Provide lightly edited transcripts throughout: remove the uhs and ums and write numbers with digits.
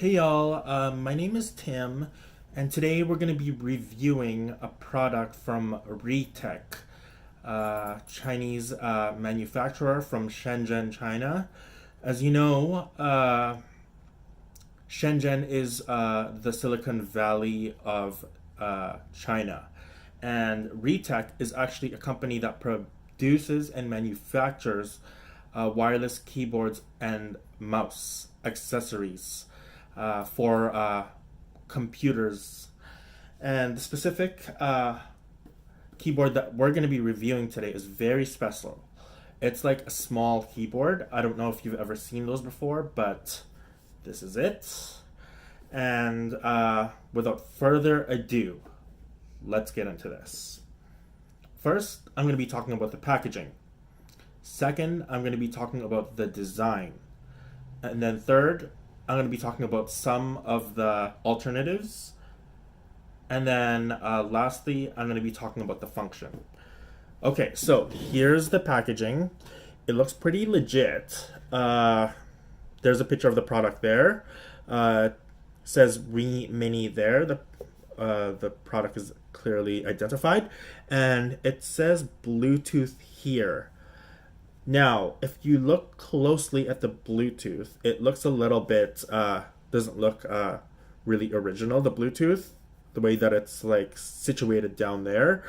Hey y'all, my name is Tim, and today we're going to be reviewing a product from RII, Chinese manufacturer from Shenzhen, China. As you know, Shenzhen is the Silicon Valley of China, and RII is actually a company that produces and manufactures wireless keyboards and mouse accessories for computers. And the specific keyboard that we're going to be reviewing today is very special. It's like a small keyboard. I don't know if you've ever seen those before, but this is it. And without further ado, let's get into this. First, I'm going to be talking about the packaging. Second, I'm going to be talking about the design. And then third, I'm going to be talking about some of the alternatives. And then lastly, I'm going to be talking about the function. Okay, so here's the packaging. It looks pretty legit. There's a picture of the product there. Says RII Mini there. The product is clearly identified. And it says Bluetooth here. Now, if you look closely at the Bluetooth, it looks a little bit, doesn't look really original, the Bluetooth, the way that it's like situated down there.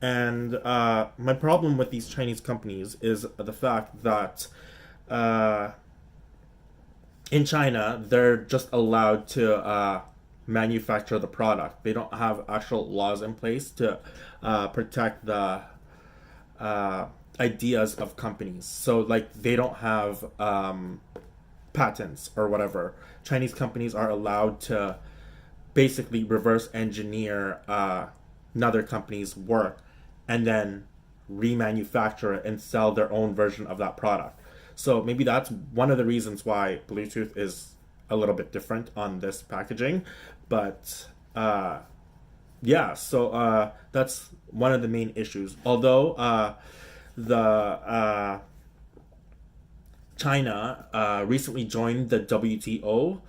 And my problem with these Chinese companies is the fact that in China, they're just allowed to manufacture the product. They don't have actual laws in place to protect the ideas of companies. So like they don't have patents or whatever. Chinese companies are allowed to basically reverse engineer another company's work and then remanufacture it and sell their own version of that product. So maybe that's one of the reasons why Bluetooth is a little bit different on this packaging. But yeah, so that's one of the main issues. Although the China recently joined the WTO,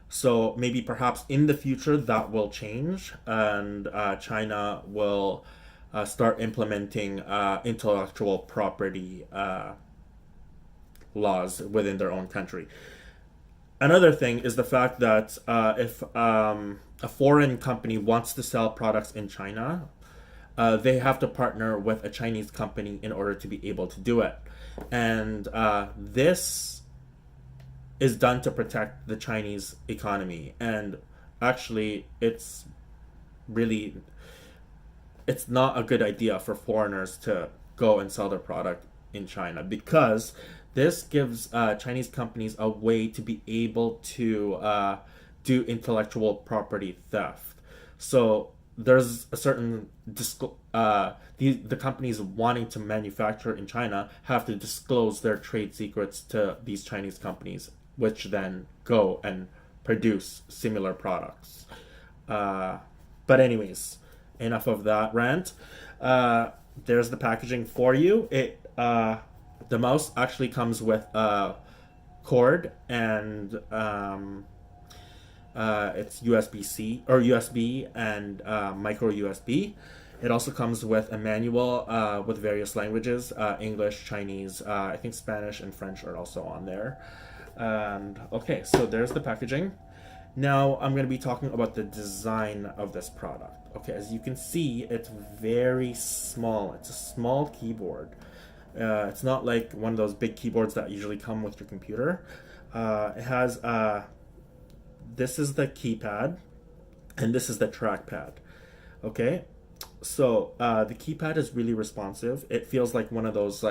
so maybe perhaps in the future that will change, and China will start implementing intellectual property laws within their own country. Another thing is the fact that if a foreign company wants to sell products in China, they have to partner with a Chinese company in order to be able to do it. And this is done to protect the Chinese economy. And actually, it's not a good idea for foreigners to go and sell their product in China, because this gives Chinese companies a way to be able to do intellectual property theft. So there's a certain the companies wanting to manufacture in China have to disclose their trade secrets to these Chinese companies, which then go and produce similar products. But anyways, enough of that rant. There's the packaging for you. The mouse actually comes with a cord, and it's USB-C or USB and micro USB. It also comes with a manual with various languages, English, Chinese, I think Spanish and French are also on there. And okay, so there's the packaging. Now I'm going to be talking about the design of this product. Okay, as you can see, it's very small. It's a small keyboard. It's not like one of those big keyboards that usually come with your computer. It has this is the keypad, and this is the trackpad. Okay, so the keypad is really responsive. It feels like one of those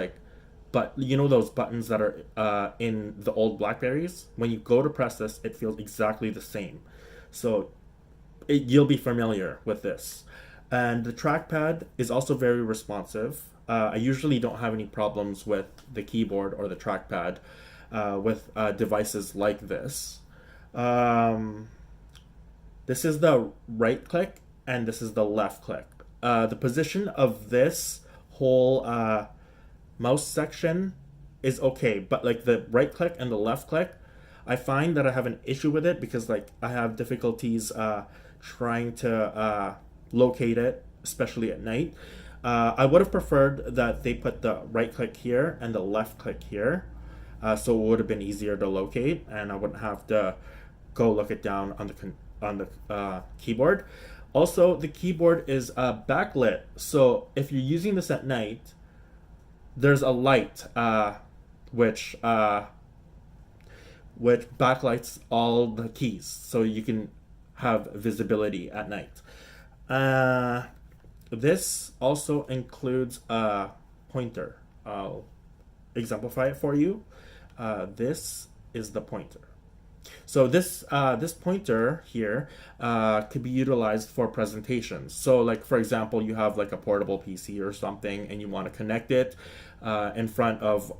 but you know those buttons that are in the old Blackberries. When you go to press this, it feels exactly the same. So you'll be familiar with this. And the trackpad is also very responsive. I usually don't have any problems with the keyboard or the trackpad with devices like this. This is the right click and this is the left click. The position of this whole mouse section is okay, but like the right click and the left click, I find that I have an issue with it because like I have difficulties trying to locate it, especially at night. I would have preferred that they put the right click here and the left click here, so it would have been easier to locate, and I wouldn't have to go look it down on the keyboard. Also, the keyboard is backlit, so if you're using this at night, there's a light which backlights all the keys, so you can have visibility at night. This also includes a pointer. I'll exemplify it for you. This is the pointer. So this pointer here could be utilized for presentations. So like for example, you have like a portable PC or something and you want to connect it in front of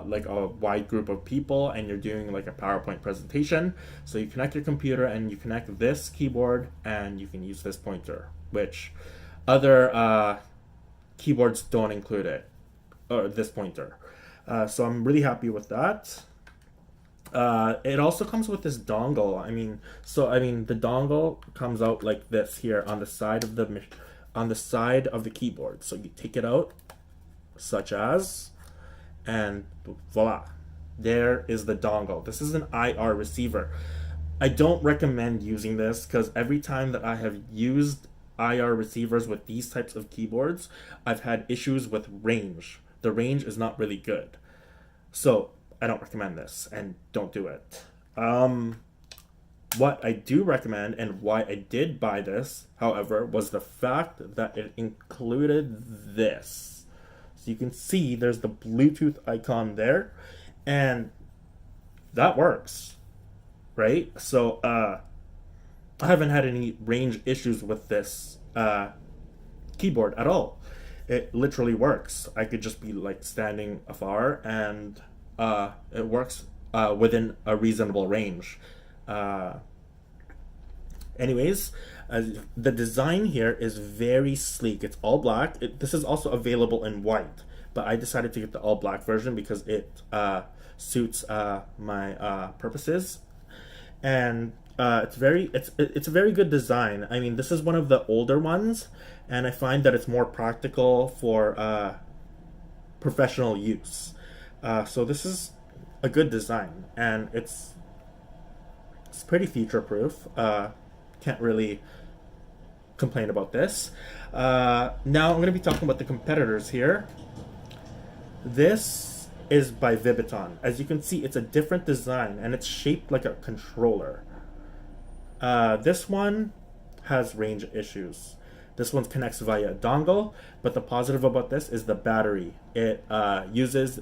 like a wide group of people, and you're doing like a PowerPoint presentation. So you connect your computer and you connect this keyboard and you can use this pointer, which other keyboards don't include it, or this pointer. So I'm really happy with that. It also comes with this dongle. I mean, the dongle comes out like this here on the side of the keyboard. So you take it out, such as, and voila, there is the dongle. This is an IR receiver. I don't recommend using this because every time that I have used IR receivers with these types of keyboards, I've had issues with range. The range is not really good. So I don't recommend this, and don't do it. What I do recommend and why I did buy this, however, was the fact that it included this. So you can see there's the Bluetooth icon there, and that works, right? So I haven't had any range issues with this keyboard at all. It literally works. I could just be like standing afar, and it works within a reasonable range. Anyways, the design here is very sleek. It's all black. This is also available in white, but I decided to get the all black version because it suits my purposes, and it's a very good design. I mean, this is one of the older ones, and I find that it's more practical for professional use. So this is a good design, and it's pretty future proof. Can't really complain about this. Now I'm going to be talking about the competitors here. This is by Vibiton. As you can see, it's a different design and it's shaped like a controller. This one has range issues. This one connects via a dongle, but the positive about this is the battery. It uses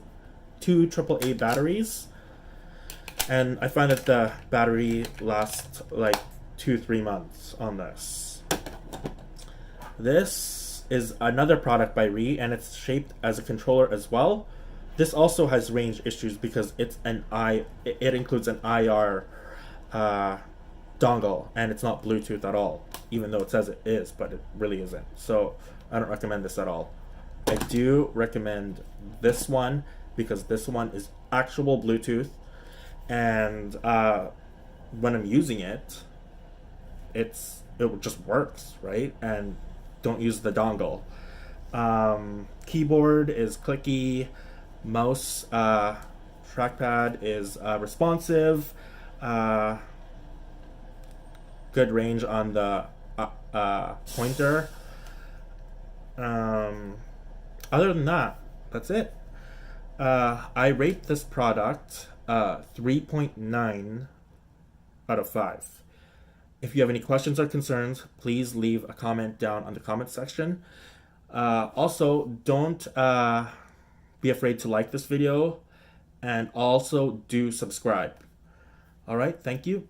2 AAA batteries, and I find that the battery lasts like 2-3 months on this. This is another product by RII, and it's shaped as a controller as well. This also has range issues because it includes an IR dongle, and it's not Bluetooth at all, even though it says it is, but it really isn't. So I don't recommend this at all. I do recommend this one because this one is actual Bluetooth, and when I'm using it, it just works, right? And don't use the dongle. Keyboard is clicky, mouse trackpad is responsive, good range on the pointer. Other than that, that's it. I rate this product 3.9 out of 5. If you have any questions or concerns, please leave a comment down on the comment section. Also, don't be afraid to like this video, and also do subscribe. All right, thank you.